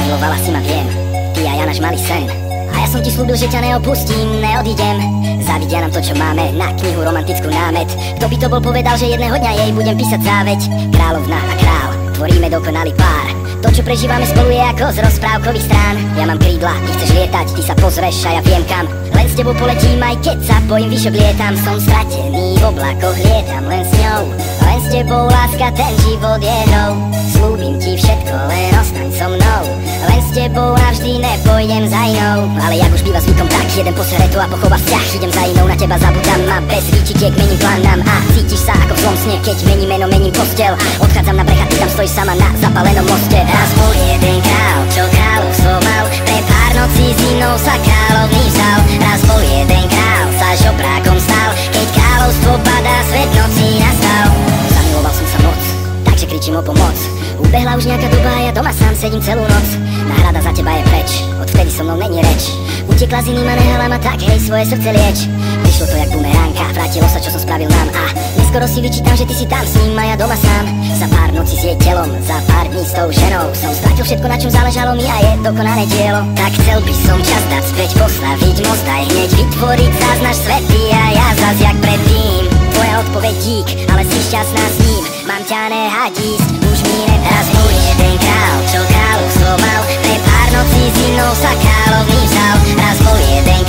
Milovala si ma, viem, ty a ja náš malý sen. A ja som ti slúbil, že ťa neopustím, neodídem. Zavidia nám to, čo máme, na knihu romantickú námet. Kto by to bol povedal, že jedného dňa jej budem písať záveť. Kráľovna a král, tvoríme dokonalý pár. To, čo prežívame spolu, je ako z rozprávkových strán. Ja mám krídla, ty chceš lietať, ty sa pozrieš a ja viem kam. Len s tebou poletím, aj keď sa bojím, vyšok lietam. Som stratený, v oblakoch lietam len s ňou. Len s tebou, láska, ten život je hrou. Slúbim ti všetko, len ostaň so mnou. Len s tebou navždy nepôjdem za inou. Ale jak už býva zvykom, tak jeden posere to a pochová vzťah. Idem za inou, na teba zabudám a bez výčitiek mením plán nám. A cítiš sa ako v zlom sne, keď mením meno, mením postel. Odchádzam na breh a ty tam stojíš sama na zapalenom moste. Raz bol jeden král, čo kráľovstvo mal. Pre pár nocí s inou sa kráľovný vzal. Raz bol jeden král, sa žobrákom stal. Keď kráľovstvo padá, svet nocí nastal. Zamiloval som sa moc, takže kričím o pomoc. Ubehla už nejaká doba a ja doma sám sedím celú noc. Náhrada za teba je preč, odvtedy so mnou není reč. Utekla z iným a nehala ma tak, hej, svoje srdce lieč. Prišlo to jak bumeránka, vrátilo sa, čo som spravil nám. A neskoro si vyčítam, že ty si tam s ním a ja doma sám. Za pár nocí s jej telom, za pár dní s tou ženou som stratil všetko, na čom záležalo mi a je dokonané dielo. Tak chcel by som čas dať späť, postaviť most aj hneď vytvoriť zás náš svety a ja zas jak predtým. Tvoja odpoveď dík, ale si šťastná s ním. Mám ťa nehať ísť, už mi raz bol jeden král, čo kráľovstvo mal. Pre pár nocí s inou sa kráľovný vzal. Raz bol jeden